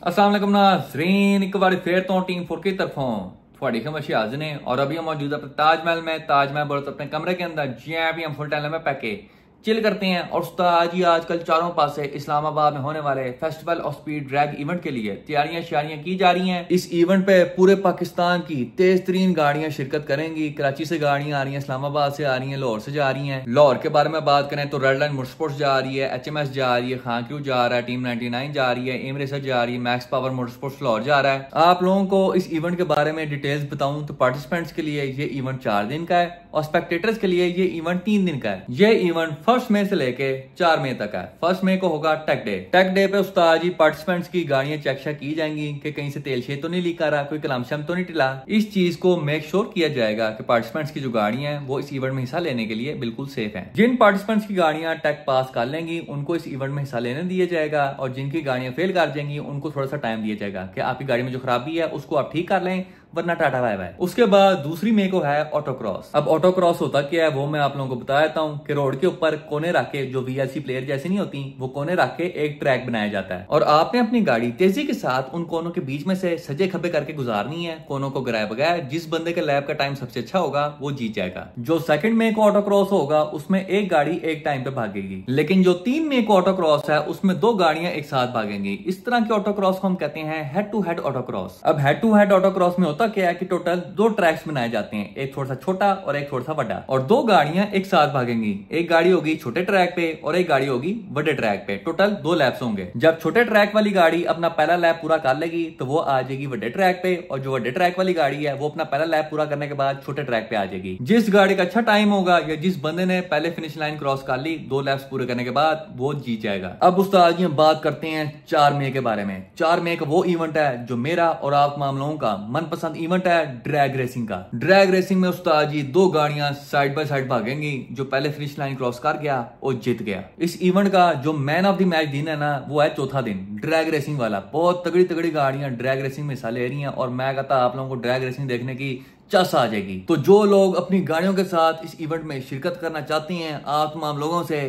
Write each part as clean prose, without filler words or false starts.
अस्सलाम वालेकुम नाज़रीन, एक बार फिर तो टीम 4 की तरफों थोड़ी खमशी हाजिर ने और अभी हम मौजूद अपने ताजमहल में। ताजमहल बोलते अपने कमरे के अंदर जी अभी हम फुल टाइम में पैके चिल करते हैं। और उस्ताद जी आजकल चारों पासे इस्लामाबाद में होने वाले festival of speed drag event के लिए तैयारियां की जा रही हैं। इस इवेंट पे पूरे पाकिस्तान की तेज तरीन गाड़ियां शिरकत करेंगी। कराची से गाड़ियां आ रही हैं, इस्लामाबाद से आ रही हैं, लाहौर से जा रही हैं। लाहौर के बारे में बात करें तो रेड लाइन मोटरस्पोर्ट्स जा रही है, HMS जा रही है, खान क्रू जा रहा है, टीम 99 जा रही है, एम रेसर जा रही है, मैक्स पावर मोटरस्पोर्ट्स लाहौर जा रहा है। आप लोगों को इस इवेंट के बारे में डिटेल्स बताऊं तो पार्टिसिपेंट्स के लिए ये इवेंट 4 दिन का है और स्पेक्टेटर्स के लिए ये इवेंट 3 दिन का है। ये इवेंट 1 मई से लेके 4 मई तक है। 1 मई को होगा टेक डे। टेक डे पे उस्ताद जी पार्टिसिपेंट्स की गाड़ियां चेक की जाएंगी कि कहीं से तेल शेल तो नहीं लीक आ रहा, कोई कलामशम तो नहीं टिला। इस चीज को मेक श्योर किया जाएगा कि पार्टिसिपेंट्स की जो गाड़ियां हैं वो इस इवेंट में हिस्सा लेने के लिए बिल्कुल सेफ हैं। जिन पार्टिसिपेंट्स की गाड़ियां टेक पास कर लेंगी उनको इस इवेंट में हिस्सा लेने दिया जाएगा और जिनकी गाड़ियां फेल कर जाएंगी उनको थोड़ा सा टाइम दिया जाएगा कि आपकी गाड़ी में जो खराबी है उसको आप ठीक कर लें, वरना टाटा बाय बाय। उसके बाद 2 मई को है ऑटो क्रॉस। अब ऑटो क्रॉस होता क्या है वो मैं आप लोगों को बता देता हूँ कि रोड के ऊपर कोने रख के, जो VLC प्लेयर जैसी नहीं होती, वो कोने रख के एक ट्रैक बनाया जाता है और आपने अपनी गाड़ी तेजी के साथ उन कोनों के बीच में से सजे खब्बे करके गुजारनी है, कोनों को गिराए बगैर। जिस बंदे के लैब का टाइम सबसे अच्छा होगा वो जीत जाएगा। जो 2 मई को ऑटो क्रॉस होगा उसमें एक गाड़ी एक टाइम पे भागेगी, लेकिन जो 3 मई को ऑटो क्रॉस है उसमें 2 गाड़ियां एक साथ भागेंगी। इस तरह के ऑटो क्रॉस को हम कहते हैं head to head auto cross. अब head to head auto cross में होता क्या है कि टोटल 2 ट्रैक्स बनाए जाते हैं, एक थोड़ा सा छोटा और एक थोड़ा सा बड़ा, और 2 गाड़ियां एक साथ भागेंगी। एक गाड़ी होगी छोटे ट्रैक पे और एक गाड़ी होगी बड़े ट्रैक पे। टोटल 2 लैप्स होंगे। जब छोटे ट्रैक वाली गाड़ी अपना पहला लैप पूरा कर लेगी तो वो आ जाएगी बड़े ट्रैक पे, और जो बड़े ट्रैक वाली गाड़ी है वो अपना पहला लैप पूरा करने के बाद छोटे ट्रैक पे आ जाएगी। जिस गाड़ी का अच्छा टाइम होगा या जिस बंदे ने पहले फिनिश लाइन क्रॉस कर ली 2 लैप्स पूरे करने के बाद, वो जीत जाएगा। अब उस्ताद जी हम बात करते हैं 4 मई के बारे में। 4 मई का वो इवेंट है जो मेरा और आप तमाम लोगों का मनपसंद इवेंट है, ड्रैग रेसिंग का। ड्रैग रेसिंग में उस्ताद जी 2 गाड़ियां साइड बाय साइड भागेंगी। जो पहले फिनिश लाइन क्रॉस कर गया वो जीत गया। इस इवेंट का जो मैन ऑफ द मैच दिन है ना वो है चौथा दिन, ड्रैग रेसिंग वाला। बहुत तगड़ी तगड़ी गाड़ियां ड्रैग रेसिंग में हिस्सा ले रही हैं और मैं कहता आप लोगों को ड्रैग रेसिंग देखने की चस आ जाएगी। तो जो लोग अपनी गाड़ियों के साथ इस इवेंट में शिरकत करना चाहती हैं, आप तमाम लोगों से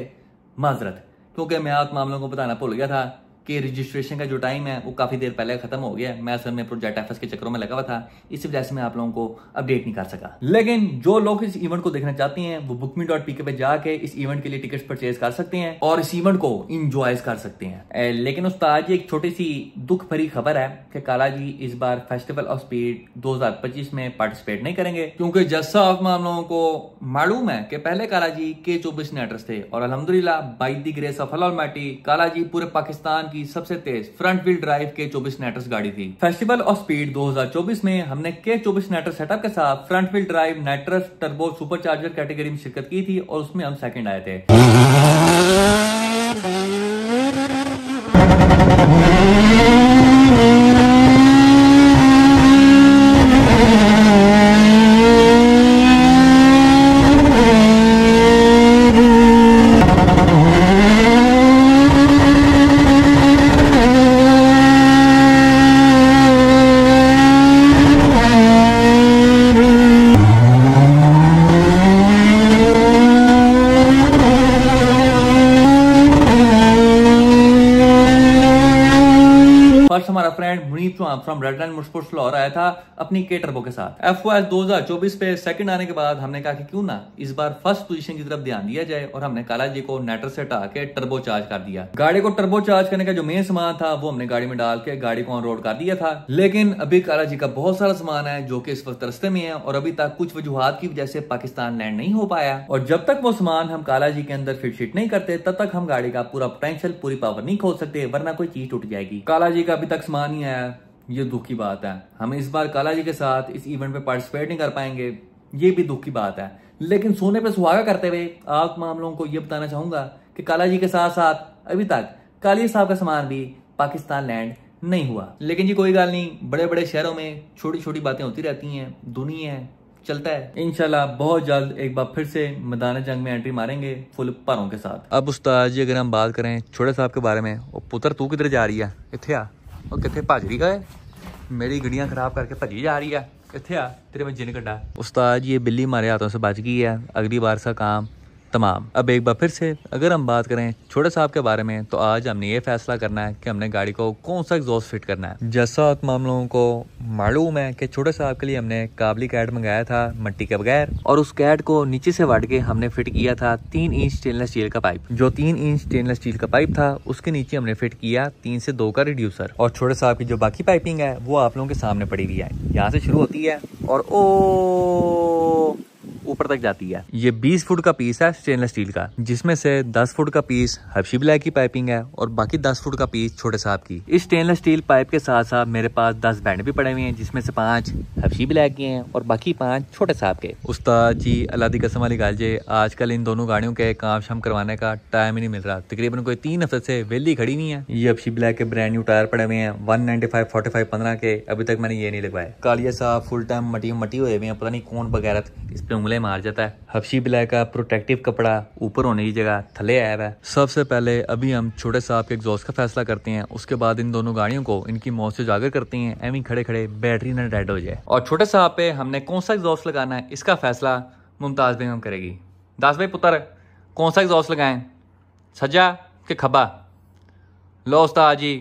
माजरत, क्योंकि मैं आप तमाम लोगों को बताना भूल गया था कि रजिस्ट्रेशन का जो टाइम है वो काफी देर पहले खत्म हो गया। मैं असल में प्रोजेक्ट एफएस के चक्करों में लगा हुआ था, इसी वजह से मैं आप लोगों को अपडेट नहीं कर सका। लेकिन जो लोग इस इवेंट को देखना चाहते हैं वो bookme.pk पे जाके इस इवेंट के लिए टिकट्स परचेज कर सकते हैं और इस इवेंट को इंजॉय कर सकते हैं। लेकिन उस्ताद जी एक छोटी सी दुख भरी खबर है कि काला जी इस बार फेस्टिवल ऑफ स्पीड 2025 में पार्टिसिपेट नहीं करेंगे, क्योंकि जैसा आप लोगों को मालूम है कि पहले काला जी K24 नेटर्स थे और अल्हम्दुलिल्लाह by the grace of almighty काला जी पूरे पाकिस्तान की सबसे तेज फ्रंट व्हील ड्राइव K24 नेटर्स गाड़ी थी। फेस्टिवल ऑफ स्पीड 2024 में हमने K24 नेटर्स सेटअप के साथ front wheel drive Netter's turbo supercharger category में शिरकत की थी और उसमें हम सेकंड आए थे। फर्स्ट हमारा friend Munib from Red Line Motorsports Lahore आया था अपनी K टर्बो के साथ। FOS 2024 पे सेकंड आने के बाद हमने कहा कि क्यों ना इस बार फर्स्ट पोजीशन की तरफ ध्यान दिया जाए और हमने काला जी को नेटर से हटा के टर्बो चार्ज कर दिया। गाड़ी को टर्बो चार्ज करने का जो मेन सामान था वो हमने गाड़ी में डाल के गाड़ी को ऑन रोड कर दिया था। लेकिन अभी काला जी का बहुत सारा सामान है जो कि इस वक्त रास्ते में है और अभी तक कुछ वजूहात की वजह से पाकिस्तान लैंड नहीं हो पाया, और जब तक वो सामान हम काला जी के अंदर फिट शिट नहीं करते तब तक हम गाड़ी का पूरा पोटेंशियल पूरी पावर नहीं खोल सकते, वरना कोई चीज टूट जाएगी। काला जी का अभी तक सामान नहीं आया, ये दुख की बात है। हम इस बार काला जी के साथ इस इवेंट में पार्टिसिपेट नहीं कर पाएंगे, ये भी दुख की बात है। लेकिन सोने पे सुहागा करते हुए आप मामलों को ये बताना चाहूंगा कि काला जी के साथ साथ अभी तक काली साहब का सामान भी पाकिस्तान लैंड नहीं हुआ। लेकिन जी कोई गल नहीं, बड़े बड़े शहरों में छोटी छोटी बातें होती रहती हैं, दुनिया है, चलता है। इंशाल्लाह बहुत जल्द एक बार फिर से मैदान जंग में एंट्री मारेंगे फुल पारों के साथ। अब उस्ताद जी अगर हम बात करें छोटे साहब के बारे में, पुत्र तू किधर जा रही है, इत्थे आ, और कितने भज रही है, मेरी गड्डियां खराब करके भजी जा रही है, इत्थे आ तेरे में जिन कड्डा। उस्ताद ये बिल्ली हमारे हाथों से बच गई है, अगली बार का काम तमाम। अब एक बार फिर से अगर हम बात करें छोटे साहब के बारे में, तो आज हमने ये फैसला करना है कि हमने गाड़ी को कौन सा एग्जॉस्ट फिट करना है। जैसा हम लोगों को मालूम है कि छोटे साहब के लिए हमने काबली कैट मंगाया था मट्टी के बगैर, और उस कैट को नीचे से वाट के हमने फिट किया था 3 इंच स्टेनलेस स्टील का पाइप। जो 3 इंच स्टेनलेस स्टील का पाइप था उसके नीचे हमने फिट किया 3 से 2 का रिड्यूसर। और छोटे साहब की जो बाकी पाइपिंग है वो आप लोगों के सामने पड़ी हुई है। यहाँ से शुरू होती है और ओ ऊपर तक जाती है। ये 20 फुट का पीस है स्टेनलेस स्टील का, जिसमें से 10 फुट का पीस हबशी ब्लैक की पाइपिंग है और बाकी 10 फुट का पीस छोटे साहब की। इस स्टेनलेस स्टील पाइप के साथ साथ मेरे पास 10 बैंड भी पड़े हुए हैं, जिसमें से 5 हबशी ब्लैक के हैं और बाकी 5 छोटे साहब के। उस्ताद जी अल्लाह दी कसम वाली गाल जे, आजकल इन दोनों गाड़ियों के काम शाम करवाने का टाइम ही नहीं मिल रहा। तकरीबन कोई 3 हफ्ते से वेली खड़ी नहीं है। ये हबशी ब्लैक के ब्रांड न्यू टायर पड़े हुए हैं 195 45 15 के, अभी तक मैंने ये नहीं लगवाए। कालिया साहब फुल टाइम मटी हुए हैं, पता नहीं कौन बगैरत इस पे उंगले मार जाता है। हबशी ब्लैक का प्रोटेक्टिव कपड़ा ऊपर होने की जगह थले आया है। सबसे पहले अभी हम छोटे साहब के एग्जॉस्ट का फैसला करते हैं, उसके बाद इन दोनों गाड़ियों को इनकी मौत से उजागर करते हैं, एवं खड़े खड़े बैटरी ना डेड हो जाए। और छोटे साहब पे हमने कौन सा एग्जॉस्ट लगाना है इसका फैसला मुमताज बेगम करेगी। दास भाई पुत्र कौन सा एग्जॉस्ट लगाएं, सज्जा के खब्बा? लो उस्ताद जी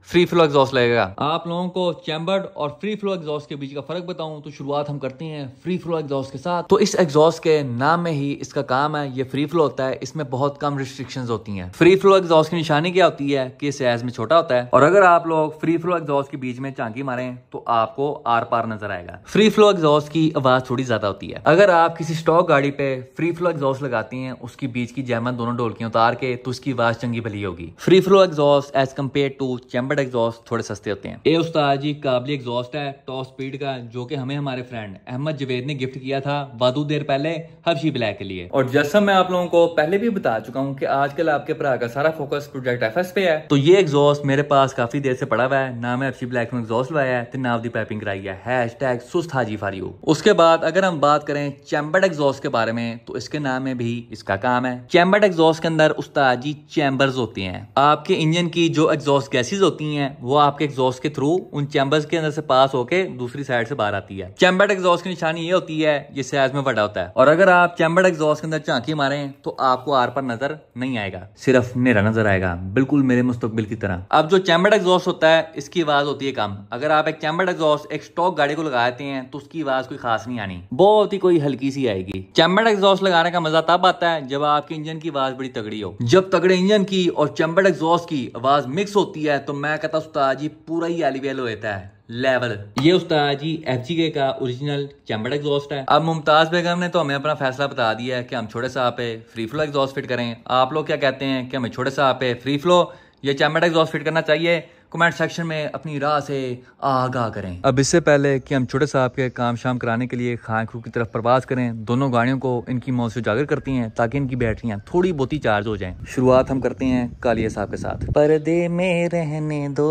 फ्री फ्लो एग्जॉस्ट लगेगा। आप लोगों को चैम्बर्ड और फ्री फ्लो एग्जॉस्ट के बीच का फर्क बताऊं तो शुरुआत हम करते हैं फ्री फ्लो एग्जॉस्ट के साथ। तो इस एग्जॉस्ट के नाम में ही इसका काम है, ये फ्री फ्लो होता है, इसमें बहुत कम रिस्ट्रिक्शंस होती हैं। फ्री फ्लो एग्जॉस्ट की निशानी क्या होती है कि साइज में छोटा होता है, और अगर आप लोग फ्री फ्लो एग्जॉस्ट के बीच में झांकी मारें तो आपको आर पार नजर आएगा। फ्री फ्लो एग्जॉस्ट की आवाज थोड़ी ज्यादा होती है। अगर आप किसी स्टॉक गाड़ी पे फ्री फ्लो एग्जॉस्ट लगाती हैं, उसकी बीच की जैमन दोनों ढोलकियां उतार के, तो उसकी आवाज चंगी भली होगी। Free flow exhaust as compared to chambered exhaust थोड़े सस्ते होते हैं। ये उस्ताद जी काबली एग्जॉस्ट है टॉप स्पीड का, जो कि हमें हमारे फ्रेंड अहमद जवेद ने गिफ्ट किया था वादू देर पहले हबशी ब्लैक के लिए। और जैसा मैं आप लोगों को पहले भी बता चुका हूं कि आजकल आपके भरा का सारा फोकस प्रोजेक्ट एफएस पे है, तो ये एग्जॉस्ट मेरे पास काफी देर से पड़ा हुआ है, ना मैं हबशी ब्लैक में एग्जॉस्ट लगाया है ना उसकी पाइपिंग कराई है। हैशटैग सुस्त हाजी फॉर यू। उसके बाद अगर हम बात करें चैम्बर्ड एग्जॉस्ट के बारे में, तो इसके नाम में भी इसका काम है। चैम्बर्ड एग्जॉस्ट के अंदर उस्ताद जी चैम्बर्स होते हैं। आपके इंजन की जो एग्जॉस्ट गैसेज होती हैं वो आपके एग्जॉस्ट के थ्रू उन चैम्बर्स के अंदर से पास होके दूसरी साइड से बाहर आती है। चैम्बर्ड एग्जॉस्ट की निशानी ये होती है, ये साइज में बड़ा होता है, और अगर आप चैम्बर्ड एग्जॉस्ट के अंदर झांकी मारें तो आपको आर पर नजर नहीं आएगा, सिर्फ नेरा नजर आएगा, बिल्कुल मेरे मुस्तकबिल की तरह। अब जो चैम्बर्ड एग्जॉस्ट होता है इसकी आवाज होती है कम। अगर आप एक चैम्बर्ड एग्जॉस्ट एक स्टॉक गाड़ी को लगाते हैं तो उसकी आवाज कोई खास नहीं आनी, बहुत ही कोई हल्की सी आएगी। चैम्बर्ड एग्जॉस्ट लगाने का मजा तब आता है जब आपके इंजन की आवाज बड़ी तगड़ी हो। जब तगड़े इंजन की और चैम्बर्ड एग्जॉस्ट की आवाज मिक्स होती है तो मैं कहता उस्ताद जी पूरा ही एलिवेल होता है लेवल। ये उस्ताद जी एफजीके का ओरिजिनल चैम्बर्ड एग्जॉस्ट है। अब मुमताज बेगम ने तो हमें अपना फैसला बता दिया है कि हम छोटे साहब पे फ्री फ्लो एग्जॉस्ट फिट करें। आप लोग क्या कहते हैं कि हमें छोटे साहब पे फ्री फ्लो या चैम्बर्ड एग्जॉस्ट फिट करना चाहिए? कमेंट सेक्शन में अपनी राय से आगाह करें। अब इससे पहले कि हम छोटे साहब के काम शाम कराने के लिए खान क्रू की तरफ प्रवास करें, दोनों गाड़ियों को इनकी मौत से उजागर करती हैं ताकि इनकी बैटरियां थोड़ी बहुत ही चार्ज हो जाएं। शुरुआत हम करते हैं कालिया साहब के साथ। पर्दे में रहने दो,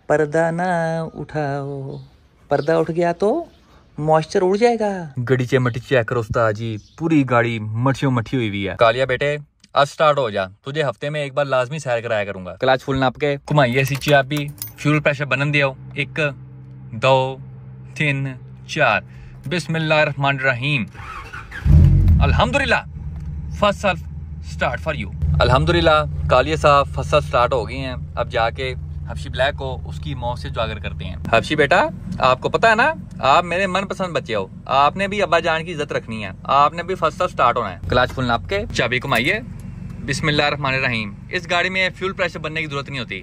पर्दा ना उठाओ, पर्दा उठ गया तो मॉइस्चर उड़ जाएगा। गड़ी चे मटी चेक करो उस्ताद जी, पूरी गाड़ी मठियों मठी हुई है। कालिया बेटे आज स्टार्ट हो जा, तुझे हफ्ते में एक बार लाजमी सैर कराया करूंगा। क्लच फुल नाप के घुमाइए सी चाबी, फ्यूल प्रेशर बनन दियो 1 2 3 4। बिस्मिल्लाहिर्रहमानिर्रहीम। अल्हम्दुलिल्लाह first self start for you. अल्हम्दुलिल्लाह कालिया साहब फर्स्ट सेल्फ स्टार्ट हो गए हैं। अब जाके हबशी ब्लैक को उसकी मौत से उजागर करते हैं। हबशी बेटा आपको पता है ना, आप मेरे मनपसंद बच्चे हो, आपने भी अब्बा जान की इज्जत रखनी है, आपने भी फर्स्ट सेल्फ स्टार्ट होना है। क्लच फुल नाप के चाबी घुमाइए, बिस्मिल्लाहिर्रहमानिर्रहीम। इस गाड़ी में फ्यूल प्रेशर बनने की जरूरत नहीं होती।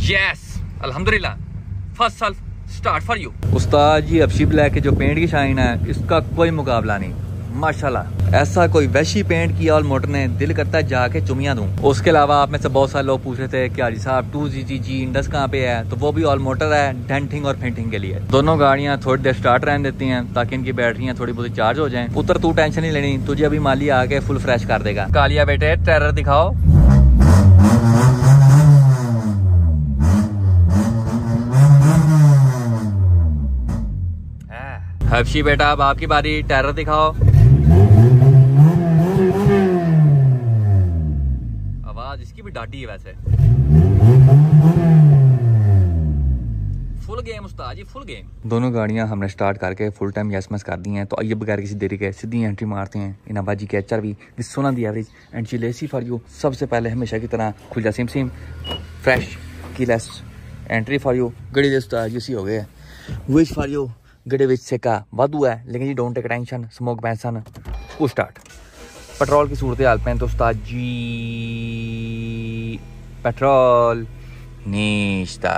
यस अल्हम्दुलिल्लाह first self start for you. Ustad ji हबशी black के जो पेंट की शाइन है इसका कोई मुकाबला नहीं, माशाल्लाह। ऐसा कोई वैशी पेंट किया और मोटर ने, दिल करता है जाके चुमियां दूं। उसके अलावा आप में से बहुत सारे लोग पूछ रहे थे कि हाजी साहब 2GG इंडस कहाँ पे है, तो वो भी ऑल मोटर है डेंटिंग और पेंटिंग के लिए। दोनों गाड़ियां थोड़ी देर स्टार्ट रहने देती हैं ताकि इनकी बैटरियां थोड़ी बहुत चार्ज हो जाएं। पुत्र तू टेंशन नहीं लेनी, तुझे अभी माली आके फुल फ्रेश कर देगा। कालिया बेटे टेरर दिखाओ। हबशी बेटा अब आपकी बारी, टेरर दिखाओ। आवाज इसकी भी डाटी है वैसे। फुल गेम उस्ताद जी, फुल गेम। दोनों गाड़ियां हमने स्टार्ट करके फुल टाइम यस कर दी हैं, तो आइए बगैर किसी देरी के सीधी एंट्री मारते हैं इन अबाजी के HRV with 16 the average and chill AC for you. सबसे पहले हमेशा की तरह खुल जा SIM fresh keyless entry for you. गड़ी दे उस्ताद जी हो गए विच फॉर यू। गड़े विच सेका वादू है, लेकिन जी डोंट टेक टेंशन, स्मोक बैंसन वो स्टार्ट। पेट्रोल की सूरत हाल पे तो उस्ताद जी पेट्रोल निश्ता।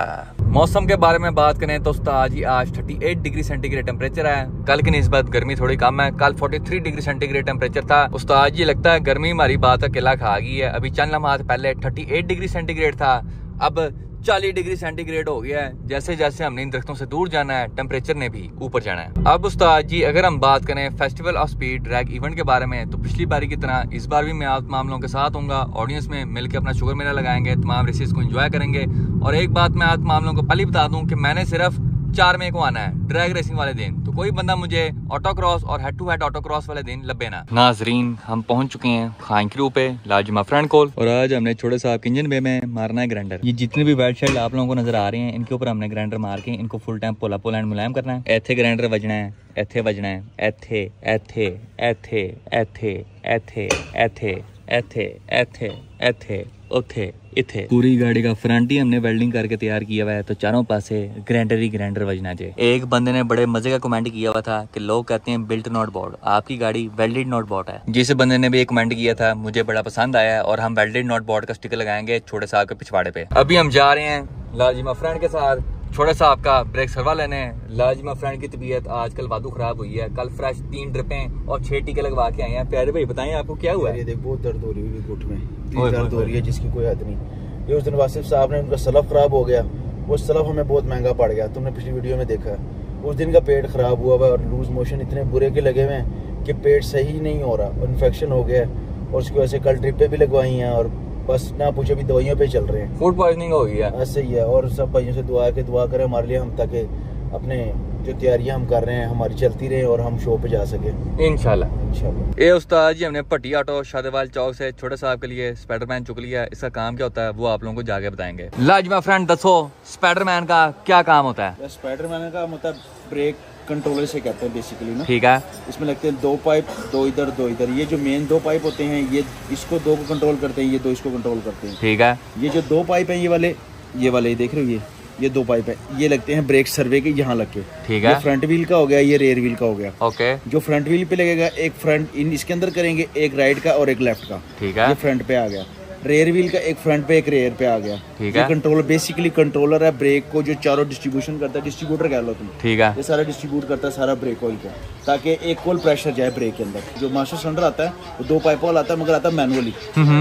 मौसम के बारे में बात करें तो उस्ताद जी आज 38 डिग्री सेंटीग्रेड टेम्परेचर है। कल की निस्बत गर्मी थोड़ी कम है, कल 43 डिग्री सेंटीग्रेड टेम्परेचर था। उस्ताद जी लगता है गर्मी हमारी बात का किला खा गई है। अभी चंद लम्हात पहले 38 डिग्री सेंटीग्रेड था, अब 40 डिग्री सेंटीग्रेड हो गया है। जैसे जैसे हमने इन दरख्तों से दूर जाना है टेम्परेचर ने भी ऊपर जाना है। अब उस्ताद जी अगर हम बात करें festival of speed drag event के बारे में, तो पिछली बारी की तरह इस बार भी मैं आप तमाम लोगों के साथ होऊंगा। ऑडियंस में मिलकर अपना शुगर मेला लगाएंगे, तमाम रेसेस को एंजॉय करेंगे। और एक बात मैं आप तमाम लोगों को पहले बता दूं कि मैंने सिर्फ 4 मई को आना है ड्रैग रेसिंग वाले दिन, तो कोई बंदा मुझे ऑटो क्रॉस और head to head auto cross वाले दिन लब्बे ना। नाजरीन हम पहुंच चुके हैं खान क्रू पे लाजिमा फ्रेंड कोल, और आज हमने छोटे साहब के इंजन बे में मारना है ग्राइंडर। ये जितने भी वेट शेड आप लोगों को नजर आ रहे हैं, इनके ऊपर हमने ग्राइंडर मार के इनको फुल टाइम पोला पोला एंड मुलायम करना है। एथे ग्राइंडर बजना है, एथे बजना है, एथे एथे एथे एथे एथे एथे एथे एथे एथे उथे इथे। पूरी गाड़ी का फ्रंट ही हमने वेल्डिंग करके तैयार किया हुआ है, तो चारों पासे ग्राइंडर ही ग्राइंडर बजना चाहिए। एक बंदे ने बड़े मजे का कमेंट किया हुआ था कि लोग कहते हैं बिल्ट नॉट बोर्ड, आपकी गाड़ी वेल्डेड नॉट बोर्ड है। जिस बंदे ने भी एक कमेंट किया था मुझे बड़ा पसंद आया है, और हम वेल्डेड नॉट बोर्ड का स्टिकर लगाएंगे छोटे साहब के पिछवाड़े पे। अभी हम जा रहे हैं लाजिमा फ्रेंड के साथ छोटे साहब का ब्रेक सरवा लेने। लाजिमा फ्रेंड की तबीयत आजकल वादू खराब हुई है। कल फ्रेश 3 ड्रिपें और 6 टीके लगवा के आए हैं। प्यारे भाई बताएं आपको क्या हुआ है? ये देख बहुत दर्द हो रही है घुट में, इतनी दर्द हो रही है जिसकी कोई हद नहीं। ये उस दिन वासिफ साहब ने उनका सलफ खराब हो गया, वो सलफ हमें बहुत महंगा पड़ गया, तुमने पिछली वीडियो में देखा है। उस दिन का पेट खराब हुआ है और लूज मोशन इतने बुरे के लगे हुए हैं कि पेट सही नहीं हो रहा, इन्फेक्शन हो गया है। और उसकी वजह से कल ड्रिपें भी लगवाई हैं और बस ना पूछो भी दवाइयों पे चल रहे हैं। फूड पॉइजनिंग हो गई है, ऐसे ही है। और सब भाइयों से दुआ करें हमारे लिए, हम ताकि अपने जो तैयारियां हम कर रहे हैं हमारी चलती रहे और हम शो पे जा सके इंशाल्लाह। ये उस्ताद जी हमने भट्टी ऑटो शादेवाल चौक से छोटे साहब के लिए स्पाइडरमैन चुक लिया। इसका काम क्या होता है वो आप लोगों को जाके बताएंगे। लाजिमा फ्रेंड दसो स्पाइडरमैन का क्या काम होता है? स्पाइडरमैन का मतलब ब्रेक कंट्रोलर से कहते हैं बेसिकली ना। ठीक है। इसमें लगते हैं 2 पाइप, 2 इधर 2 इधर। ये जो मेन 2 पाइप होते हैं ये इसको 2 को कंट्रोल करते हैं, ये 2 इसको कंट्रोल करते हैं। ठीक है। ये जो 2 पाइप है ये वाले देख रहे हो, ये 2 पाइप है, ये लगते हैं ब्रेक सर्वे के यहाँ लग के। ठीक है। ये फ्रंट व्हील का हो गया, ये रेयर व्हील का हो गया। ओके। जो फ्रंट व्हील पे लगेगा एक फ्रंट इसके अंदर करेंगे, एक राइट का और एक लेफ्ट का। ठीक है। ये फ्रंट पे आ गया। रेयर व्हील का एक फ्रंट पे एक रेयर पे आ गया। ठीक है। कंट्रोलर बेसिकली कंट्रोलर है ब्रेक को जो चारों डिस्ट्रीब्यूशन करता है, डिस्ट्रीब्यूटर कह लो तुम। ठीक है। ये सारा डिस्ट्रीब्यूट करता है सारा ब्रेक ऑयल को, ताकि एक कोल प्रेशर जाए ब्रेक के अंदर। जो मास्टर सिलेंडर आता है वो 2 पाइप वाला आता है, मगर आता है मैनुअली।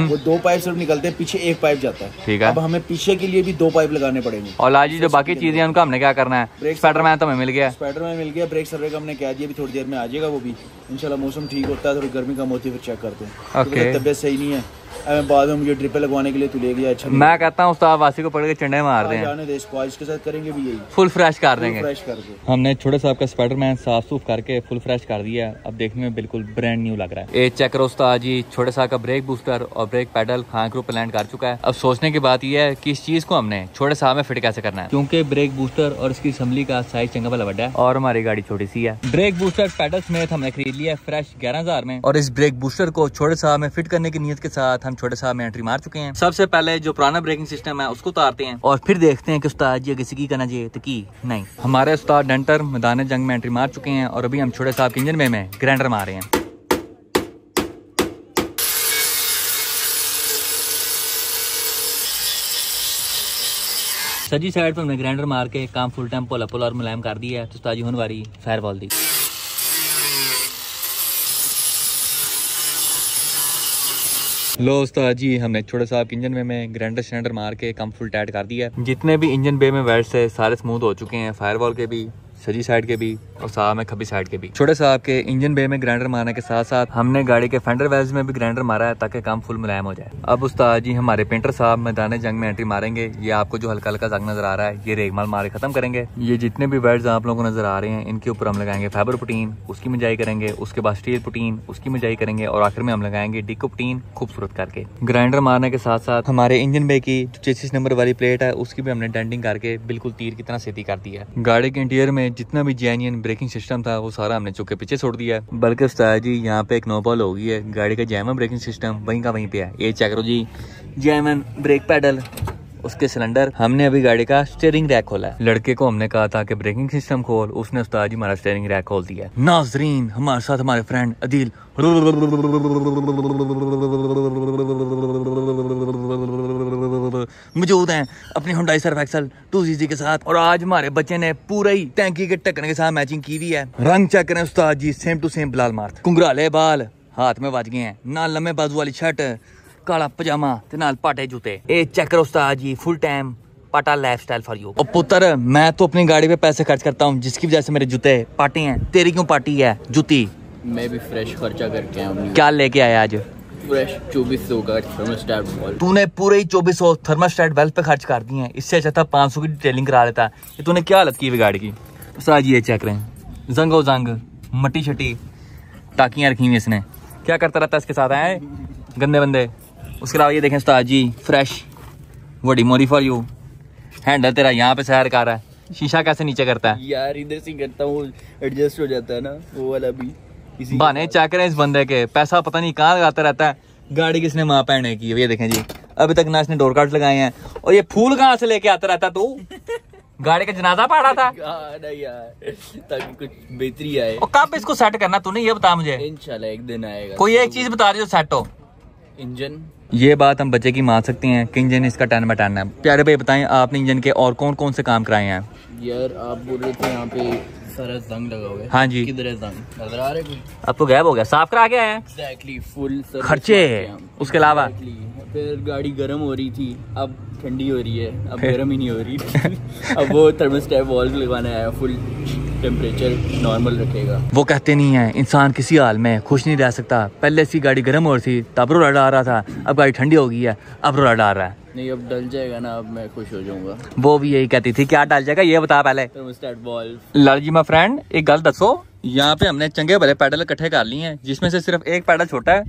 वो 2 पाइप सिर्फ निकलते हैं, पीछे 1 पाइप जाता है। ठीक है। अब हमें पीछे के लिए भी 2 पाइप लगाने पड़ेंगे। और लाजी जो बाकी चीजें उनका हमने क्या करना है? स्पाइडरमैन तो हमें मिल गया, स्पाइडरमैन मिल गया। ब्रेक सर्वे का हमने कह दिया, भी थोड़ी देर में आ जाएगा वो भी इंशाल्लाह। मौसम ठीक होता है, थोड़ी गर्मी कम होती है फिर चेक करते हैं। तबियत सही नहीं है, बाद में मुझे ड्रिपें लगवाने के लिए तू ले गया। अच्छा मैं कहता हूँ उस्ताद वासी को पकड़ के चंडे मार दें, जाने दे इसको, इसके साथ करेंगे भी यही, फुल फ्रेश कर देंगे। फ्रेश करके हमने छोटे साहब का स्पाइडरमैन साफ सूफ करके फुल फ्रेश कर दिया। अब देखने में बिल्कुल ब्रांड न्यू लग रहा है। ये चेक करो उस्ताद जी, छोटे साहब का ब्रेक बूस्टर और brake pedal Khan crew plan कर चुका है। अब सोचने की बात यह है कि इस चीज को हमने छोटे साहब में फिट कैसे करना है, क्योंकि ब्रेक बूस्टर और इसकी असम्बली का साइज चंगा भला बड़ा है और हमारी गाड़ी छोटी सी है। ब्रेक बूस्टर पैडल समेत हमने खरीद लिया फ्रेश 11,000 में, और इस ब्रेक बूस्टर को छोटे साहब में फिट करने की नीयत के साथ हम छोटे साहब में एंट्री मार चुके हैं। सबसे पहले जो पुराना ब्रेकिंग सिस्टम है उसको उतारते हैं और फिर देखते हैं कि उस्ताद जी किसी की करना चाहिए तो की नहीं। हमारे उस्ताद डंटर मैदान जंग में एंट्री मार चुके हैं और अभी हम छोटे साहब के इंजन में ग्राइंडर मार रहे हैं। सजी साइड पर हमने ग्राइंडर मार के काम फुल टाइम पोला पोला और मुलायम कर दिया है। तो उस्ताद जी होने वाली फायरवॉल दी। लो उस्ताद जी हमने छोटे साहब के इंजन में ग्राइंडर शैंडर मार के कम फुल टाइट कर दिया। जितने भी इंजन बे में वेल्ट्स है सारे स्मूथ हो चुके हैं, फायरवॉल के भी सजी साइड के भी और साथ में खब्बी साइड के भी। छोटे साहब के इंजन बे में ग्राइंडर मारने के साथ साथ हमने गाड़ी के फेंडर वेल्स में भी ग्राइंडर मारा है ताकि काम फुल मुलायम हो जाए। अब उस्ताद जी हमारे पेंटर साहब मैदान जंग में एंट्री मारेंगे। ये आपको जो हल्का हल्का जंग नजर आ रहा है ये रेगमाल मारे खत्म करेंगे। ये जितने भी वेल्ड्स आप लोगों को नजर आ रहे हैं इनके ऊपर हम लगाएंगे फाइबर पुटीन, उसकी मिजाई करेंगे, उसके बाद स्टील पुटीन, उसकी मिजाई करेंगे और आखिर में हम लगाएंगे डिको पुटीन खूबसूरत करके। ग्राइंडर मारने के साथ साथ हमारे इंजन बे की जो 36 नंबर वाली प्लेट है उसकी भी हमने डेंटिंग करके बिल्कुल तीर की तरह सीधी कर दी है। गाड़ी के इंटीरियर में जितना भी जेन्युइन ब्रेकिंग सिस्टम था वो सारा हमने चुके पीछे छोड़ दिया है। बल्कि उस्ताद जी यहाँ पे एक नोबल हो गई है, गाड़ी का जेन्युइन ब्रेकिंग सिस्टम वहीं का वहीं पे है। ये चेक करो जी, जेन्युइन ब्रेक पैडल, उसके सिलेंडर। हमने अभी गाड़ी का स्टीयरिंग रैक खोला है। लड़के को हमने कहा था कि ब्रेकिंग सिस्टम खोल, उसने उस्ताद जी हमारा स्टीयरिंग रैक खोल दिया। नाजरीन हमारे साथ हमारे फ्रेंड अदील मौजूद हैं अपनी हुंडई सर्फ एक्सल 2cc के साथ, और आज हमारे बच्चे ने पूरा ही टैंकी के ढक्कन के साथ मैचिंग की हुई है। रंग चेक करें उस्ताद जी, same to same Bilal mark. कुंगराले बाल हाथ में बज गए हैं, नाल लम्बे बाजू वाली शर्ट, काला पजामा ते नाल पाटे जूते। ए चेक करो उस्ताद जी, फुल टाइम पाटा लाइफस्टाइल फॉर यू। और पुत्र मैं तो अपनी गाड़ी पे पैसे खर्च करता हूँ जिसकी वजह से मेरे जूते पाटे हैं, तेरी क्यों पाटी है जूती? मैं भी फ्रेश खर्चा करके आया। क्या लेके आया आज? फ्रेश 2400 का थर्मोस्टेट बल्ब। तूने पूरे ही 2400 थर्मोस्टेट बल्ब पे खर्च कर दिए हैं। इससे अच्छा था 500 की डिटेलिंग करा लेता। ये तूने क्या हालत की हुई गाड़ी की? उस्ताद जी ये चेक करें, जंगो जंग, मट्टी शट्टी, टाकियां रखी हुई इसने। क्या करता रहता है इसके साथ है गंदे बंदे। उसके अलावा ये देखें उस्ताद जी, फ्रेश वडी मोरी फॉर यू। हैंडल तेरा यहाँ पे सैर कर रहा है, शीशा कैसे नीचे करता है यार? इधर से करता हूँ, एडजस्ट हो जाता है ना वो वाला भी। बहाने चेक करें इस बंदे के, पैसा पता नहीं कहाँ लगाता रहता है। गाड़ी किसने माँ पहने की? ये देखें जी, अभी तक ना इसने डोर कार्ड लगाए हैं। और ये फूल कहाँ से लेके आता रहता तू? गाड़ी का जनाजा पड़ा था यार, ताकि कुछ बेहतरी आए। और कब इसको सेट करना तूने, ये बता मुझे। इंशाल्लाह एक दिन आएगा। कोई एक चीज बता रही हो सेट हो। इंजन, ये बात हम बच्चे की मान सकते हैं कि इंजन इसका 10/10 है। प्यारे भाई बताएं आपने इंजन के और कौन कौन से काम कराए हैं? यार आप बोल रहे थे यहाँ पे सारा जंग लगा हुआ है। हाँ जी, किधर है जंग? नजर आ रहा है? अब तो गायब हो गया, साफ करा के आए हैं। एग्जैक्टली, फुल खर्चे। उसके अलावा फिर गाड़ी गर्म हो रही थी, अब ठंडी हो रही है, अब गर्म ही नहीं हो रही। अब वो थर्मोस्टेट वाल्व लगवाना है, फुल टेम्परेचर नॉर्मल रखेगा। वो कहते नहीं है इंसान किसी हाल में खुश नहीं रह सकता। पहले सी गाड़ी गर्म हो रही थी तब रोला डाल रहा था, अब गाड़ी ठंडी हो गई है अब रोला डाल रहा है। नहीं अब डल जाएगा ना, अब मैं खुश हो जाऊंगा। वो भी यही कहती थी, क्या डल जाएगा ये बता पहले। Thermostat valve. Lal ji my friend एक गल दसो, यहाँ पे हमने चंगे भले पैडल इकट्ठे कर लिए हैं जिसमें से सिर्फ एक पैडल छोटा है,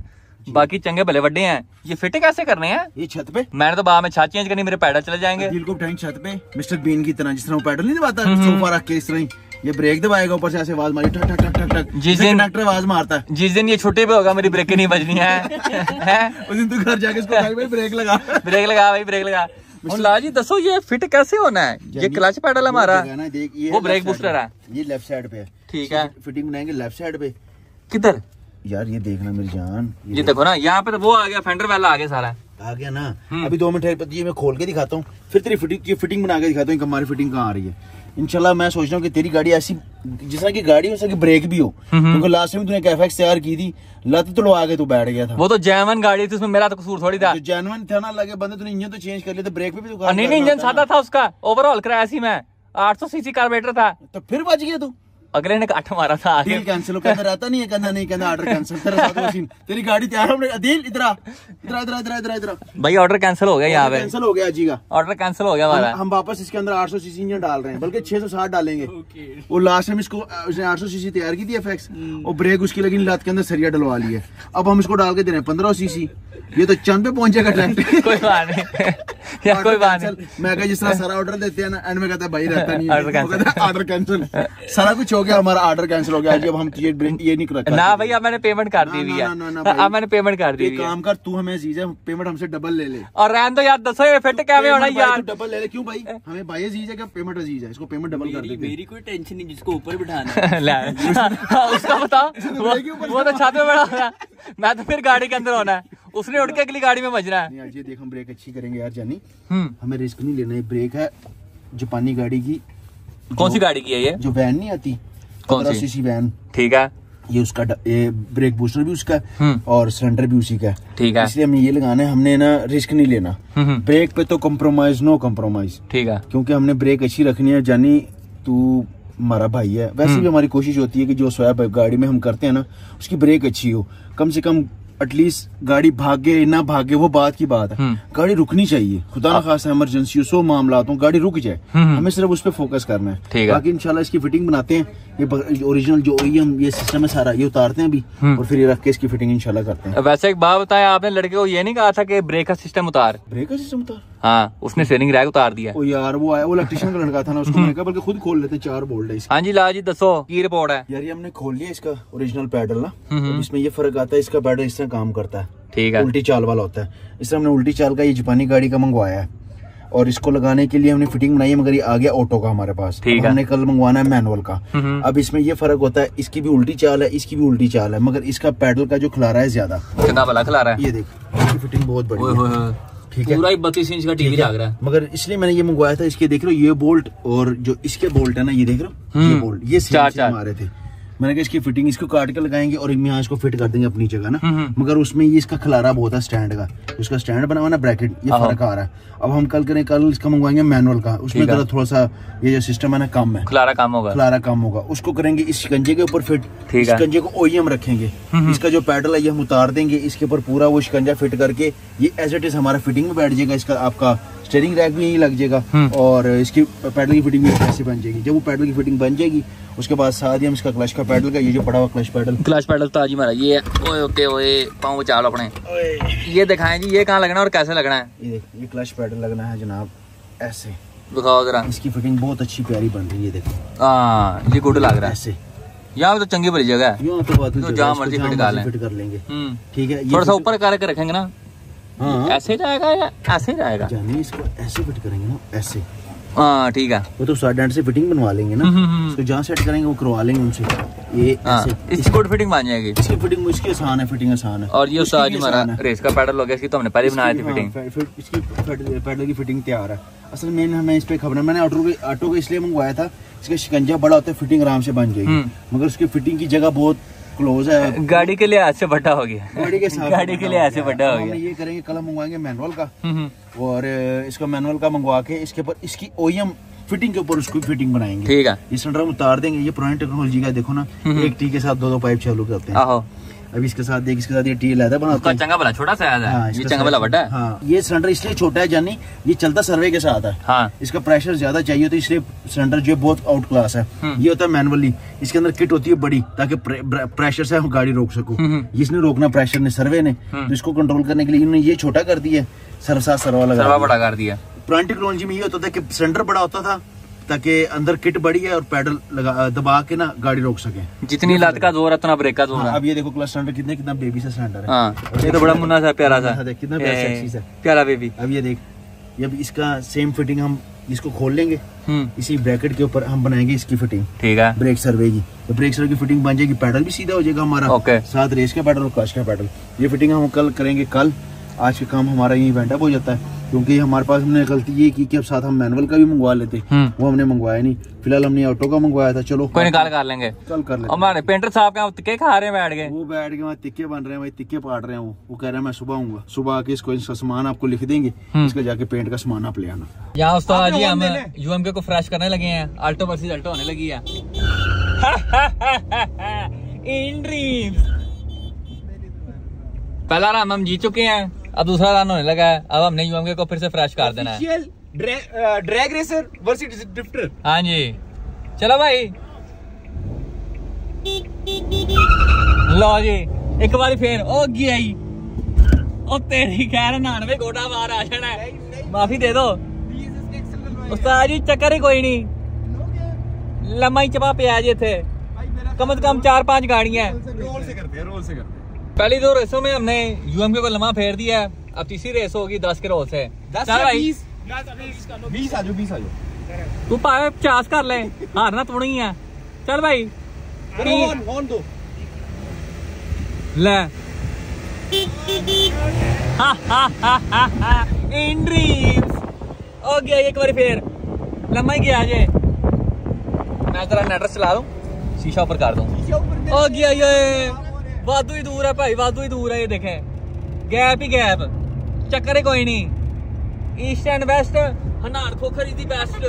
बाकी चंगे भले बड़े हैं। ये फिट कैसे करने हैं? ये छत पे मैंने तो बाहर में छत चेंज करनी, मेरे पैडल चले जाएंगे। बिल्कुल छत पे मिस्टर बीन की तरह, जिस तरह वो पैडल नहीं दबाता सोफा रख के, इस तरह ही ये ब्रेक दबाएगा, ऊपर से ऐसे आवाज मारी ठक ठक ठक ठक ठक। जिस दिन कंडक्टर आवाज मारता है, जिस दिन ये छुट्टी पे होगा मेरी ब्रेक नहीं बजनी है। उस दिन तू घर जाके इसको भाई ब्रेक लगा भाई ब्रेक लगा। लाल जी दसो ये फिट कैसे होना है? ये क्लच पैडल हमारा, वो ब्रेक बूस्टर है, ये लेफ्ट साइड पे है। ठीक है, फिटिंग बनाएंगे लेफ्ट साइड पे। किधर यार ये देखना मेरी जान, ये देखो ना, यहाँ पे तो वो आ गया, फेंडर वाला आ गया, सारा आ गया ना। अभी 2 मिनट ये मैं खोल के दिखाता हूँ, फिर तेरी फिटिंग बना के दिखाता हूँ हमारी फिटिंग कहाँ आ रही है। इंशाल्लाह मैं सोच रहा हूँ कि तेरी गाड़ी ऐसी जिस तरह की गाड़ी हो सके ब्रेक भी हो, क्योंकि लास्ट टाइम तूने कैफेक्स तैयार की थी, लत तोड़वा के तू बैठ गया था। वो तो जेन्युइन गाड़ी थी, उसमें मेरा तो कसूर थोड़ी था। जेन्युइन था ना, लगे बंदे तूने इंजन तो चेंज कर लिया, तो ब्रेक भी नहीं इंजन सादा था उसका, ओवरऑल कराया सी मैं 800cc कार्बोरेटर था। तो फिर बच गया तू। अगले ने काट मारा था, डील कैंसिल हो, कहता रहता नहीं है, कहता नहीं, कहता ऑर्डर कैंसिल। तेरी गाड़ी तैयार हो, अदील इधर भाई ऑर्डर कैंसिल हो गया, यहाँ पे कैंसिल हो गया जी का ऑर्डर कैंसिल हो गया हमारा। हम वापस इसके अंदर 800cc इंजन डाल रहे हैं, बल्कि 660 डालेंगे। वो लास्ट टाइम इसको उसने 800cc तैयार की थी एफएक्स, और ब्रेक उसकी लगी लात के अंदर सरिया डलवा ली है। अब हम इसको डाल के दे रहे हैं 1500cc। ये तो चंद पे पहुंचेगा ट्रैक्टर। कोई बात नहीं, कोई बात नहीं। मैं कहा जिस तरह सारा ऑर्डर देते हैं ना, एंड में कहता है भाई रहता नहीं है, ऑर्डर कैंसिल। सारा कुछ हो गया, हमारा ऑर्डर कैंसिल हो गया। अब हम ये नहीं कर ना भाई, अब मैंने पेमेंट कर दी है, अब मैंने पेमेंट कर दी है। काम कर तू, हमें अजीज है, पेमेंट हमसे डबल ले ले। और रहन दो यार, दसो ये फिट क्या होना यार, डबल ले ले। क्यों भाई, हमें भाई अजीज है क्या पेमेंट अजीज है, इसको पेमेंट डबल कर देते। मेरी कोई टेंशन नहीं, जिसको ऊपर बिठाना है उसका बताओ, वो तो छत पे बैठा है, मैं तो फिर गाड़ी के अंदर होना है, उसने उठ के अगली गाड़ी में बजना है। ये देख हम ब्रेक अच्छी करेंगे यार जानी, हमें रिस्क नहीं लेना है। ब्रेक है जापानी गाड़ी की। कौन सी गाड़ी की है ये? जो वैन नहीं आती, 1500cc वैन, ठीक है, ये उसका ये ब्रेक बूस्टर भी उसका और सिलेंडर भी उसी का, ठीक है। इसलिए हमें ये लगाना है, हमने ना रिस्क नहीं लेना। ब्रेक पे तो कॉम्प्रोमाइज, नो कॉम्प्रोमाइज, ठीक है, क्योंकि हमने ब्रेक अच्छी रखनी है। जानी तू हमारा भाई है, वैसे भी हमारी कोशिश होती है कि जो स्वैप गाड़ी में हम करते हैं ना उसकी ब्रेक अच्छी हो, कम से कम एटलीस्ट गाड़ी भागे ना भागे वो बात की बात है, गाड़ी रुकनी चाहिए, खुदा ना खासा इमरजेंसी हो 100 मामलात हो गाड़ी रुक जाए, हमें सिर्फ उस पर फोकस करना है। बाकी इंशाल्लाह इसकी फिटिंग बनाते हैं, ये ओरिजिनल जो ये सिस्टम है सारा ये उतारते हैं अभी और फिर ये रख के इसकी फिटिंग इंशाल्लाह करते हैं। वैसे एक बात बताया आपने, लड़के को ये नहीं कहा था कि ब्रेक का सिस्टम उतार? ब्रेक का सिस्टम उतार? हाँ, उसने स्टीयरिंग रैक उतार दिया। ओ यार वो आया, वो इलेक्ट्रिशियन का लड़का था ना, उसको मैंने कहा बल्कि खुद खोल लेते, 4 बोल्ट है इसका। हाँ जी ला जी दसो की रिपोर्ट है? यार ये हमने खोल लिया इसका ओरिजिनल पैडल ना, तो इसमें ये फर्क आता है, इसका पैडल इस तरह काम करता है, ठीक है, उल्टी चाल वाला होता है। इस तरह हमने उल्टी चाल का ये जापानी गाड़ी का मंगवाया है और इसको लगाने के लिए हमने फिटिंग बनाई है, मगर ये आ गया ऑटो का हमारे पास, हमने कल मंगवाना है मैनुअल का। अब इसमें ये फर्क होता है, इसकी भी उल्टी चाल है, इसकी भी उल्टी चाल है, मगर इसका पैडल का जो खिलारा है ज्यादा। कितना भला खिलारा है? ये देख, इसकी फिटिंग बहुत बड़ी है, ठीक है, पूरा 32 इंच का टीवी लग रहा है। मगर इसलिए मैंने ये मंगवाया था, इसके देख रहे हो ये बोल्ट और जो इसके बोल्ट है ना, ये देख रहे हो ये बोल्ट, ये सेम हमारे थे। मैंने कहा इसकी फिटिंग इसको काट के लगाएंगे और यहाँ इसको फिट कर देंगे अपनी जगह ना, मगर उसमें ये इसका खिलारा बहुत है स्टैंड का, उसका स्टैंड बना हुआ ना ब्रैकेट, ये फर्क आ रहा है। अब हम कल इसका मंगवाएंगे मैनुअल का, उसमें थोड़ा सा ये जो सिस्टम है ना कम है, खिलारा कम होगा, उसको करेंगे इस शिकंजे के ऊपर फिट, शिकंजे को ओईएम रखेंगे, इसका जो पैडल है ये हम उतार देंगे, इसके ऊपर पूरा वो शिकंजा फिट करके ये एज इट इज हमारा फिटिंग में बैठ जाएगा, इसका आपका स्टीयरिंग रैक भी यही लग जाएगा और इसकी पैडल की फिटिंग भी ऐसे बन जाएगी। जब वो पैडल की फिटिंग बन जाएगी उसके बाद साथ ही हम इसका क्लच का पैडल का, ये जो पड़ा हुआ क्लच पैडल ताजी मारा, ये ओके ओए पाँव बचा लो अपने, ये दिखाएं जी ये कहाँ लगना है और कैसे लगना है? ये क्लच पैडल लगना है जनाब, ऐसे दिखाओ जरा, इसकी फिटिंग बहुत अच्छी प्यारी बन रही है, देखो हाँ ये गुड लग रहा है। ऐसे यहाँ तो चंगी बड़ी जगह है, यहाँ तो जहाँ मर्जी फिट कर लेंगे, ठीक है। थोड़ा सा ऊपर करके रखेंगे ना, ऐसे जाएगा या ऐसे जाएगा? जानिए इसको ऐसे फिट करेंगे ना, ऐसे, हाँ ठीक है, वो तो स्टार्ट से फिटिंग बनवा लेंगे ना, इसको जहाँ सेट करेंगे वो करवा लेंगे उनसे, ये ऐसे इसकी गुड फिटिंग बन जाएगी, इसकी फिटिंग इसकी आसान है, फिटिंग आसान है। और ये आज हमारा रेस का पैडल हो गया, इसकी तो हमने पहले बनाया थी फिटिंग, इसकी पैडल की फिटिंग तैयार है। असल में हमें इस पे खबर है, मैंने ऑटो को इसलिए मंगवाया था, इसका शिकंजा बड़ा होता है, फिटिंग आराम से बन जाएगी, मगर उसकी फिटिंग की जगह बहुत क्लोज है, गाड़ी के लिए ऐसे बड़ा हो गया, गाड़ी के लिए ऐसे बड़ा हो गया। ये करेंगे, कल मंगवाएंगे मैनुअल का और इसका मैनुअल का मंगवा के इसके ऊपर इसकी ओईएम फिटिंग के ऊपर उसको फिटिंग बनाएंगे, ठीक है। ये सिलेंडर हम उतार देंगे, ये पुरानी टेक्नोलॉजी का देखो ना, एक टी के साथ 2 पाइप चालू करते हैं। अब इसके साथ देख, इसके साथ ये टी लहदा बनाते हैं, चंगा वाला छोटा सा है, हाँ, ये चंगा वाला बड़ा है। हाँ, ये सिलेंडर इसलिए छोटा है जानी, ये चलता सर्वे के साथ है, हाँ। इसका प्रेशर ज्यादा चाहिए तो इसलिए सिलेंडर जो बहुत आउट क्लास है। ये होता है मैनुअली, इसके अंदर किट होती है बड़ी, ताकि प्रेशर से हम गाड़ी रोक सको, जिसने रोकना प्रेशर ने, सर्वे ने, तो इसको कंट्रोल करने के लिए इन्होंने ये छोटा कर दिया, सर्वा बड़ा कर दिया। पुरानी टेक्नोलॉजी में ये होता था कि सिलेंडर बड़ा होता था ताकि अंदर किट बड़ी है और पैडल दबा के ना गाड़ी रोक सके, जितनी लात का जोर है उतना ब्रेक का जोर है। अब ये देखो क्लच सिलेंडर कितना बेबी सा सिलेंडर है, हाँ, ये तो बड़ा मुन्ना सा प्यारा सा, कितना प्यारा बेबी। अब ये देख, अब इसका सेम फिटिंग हम इसको खोल लेंगे, इसी ब्रैकेट के ऊपर हम बनाएंगे इसकी फिटिंग, ठीक है, ब्रेक सर्वे की। तो ब्रेक सर्वे की फिटिंग बन जाएगी, पैडल भी सीधा हो जाएगा हमारा, साथ रेस का पैडल और क्लच का पैडल। ये फिटिंग हम कल करेंगे, कल आज का काम हमारा यही वेंट अप हो जाता है, क्योंकि हमारे पास हमने गलती ये की कि अब साथ हम मैनुअल का भी मंगवा लेते, वो हमने मंगवाया नहीं, फिलहाल हमने ऑटो का मंगवाया था। चलो कोई निकाल कर लेंगे, कल कर लेंगे। हमारे पेंटर साहब क्या तिक्के खा रहे हैं, बैठ गए, वो बैठ के वहाँ तिक्के बन रहे हैं, वही तिक्के पाट रहे हैं, वो कह रहे हैं मैं सुबह आऊंगा, सुबह आके इसको सामान आपको लिख देंगे, इसका जाके पेंट का सामान आप ले आना। यहाँ उस्ताद जी हम यूएमके को फ्रेश करने लगे हैं, अल्टो वर्सेस अल्टो होने लगी है। इन ड्रीम्स पहला राउंड हम जीत चुके हैं, अब दूसरा राउंड होने लगा है, अब हमने यूएमके को फिर से फ्रेश कर देना है। ड्रैग रेसर वर्सेस ड्रिफ्टर, हाँ जी, चलो भाई, लो जी एक बार फिर ओ गया ही, ओ तेरी खैर 99 गोटा बाहर आ जाना है, माफी दे दो उस्ताद जी, चक्कर ही कोई नहीं, लम्मा ही चपा पे आ जे थे, कम से कम 4-5 गाड़ियां रोल से करते हैं। पहली 2 रेसों में हमने यूएमके को लम्हा फेर दिया, अब तीसरी रेस होगी 10 के रोल से। 10 या 20 आ जाओ, तू पाए 50 कर ले, हारना तो नहीं है, चल भाई हॉर्न दो ले। इन ड्रीम्स हो गया एक बार फिर, लम्हा ही गया जे, मैं जरा नेटर चला दूं, शीशा ऊपर कर दूं, हो गया ये वादू ही दूर है भाई, वादू ही दूर है, ये देखें गैप ही गैप, चक्कर ही कोई नहीं, ईस्ट एंड वेस्ट हनार खोखर इज द बेस्ट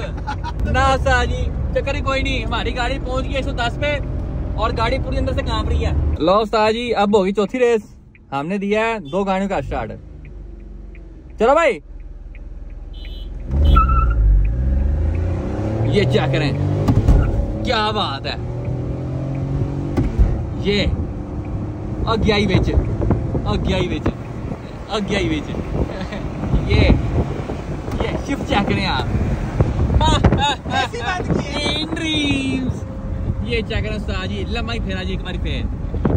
ना सा जी, चक्कर ही कोई नहीं। हमारी गाड़ी पहुंच गई 110 पे और गाड़ी पूरी अंदर से कांप रही है। लो उस्ताद जी, अब होगी चौथी रेस। हमने दिया है 2 गाड़ियों का स्टार्ट। चलो भाई, ये चेक करें, क्या बात है। ये अग्याई बेच ये शिफ्ट चेक करें आप। इन ड्रीम्स ये चेक करें उस्ताद जी, लम्हा ही फेरा जी एक बार फिर।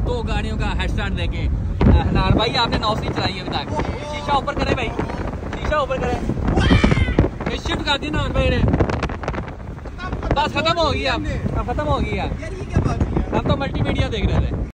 2 गाड़ियों का हेड स्टार्ट देके हनान भाई आपने 9 नहीं चलाई अभी तक। शीशा ऊपर करे भाई, शीशा ऊपर करे। शिफ्ट कर दी ना भाई ने, बस खत्म हो गई। अब खत्म हो गई। हम तो मल्टीमीडिया देख रहे थे।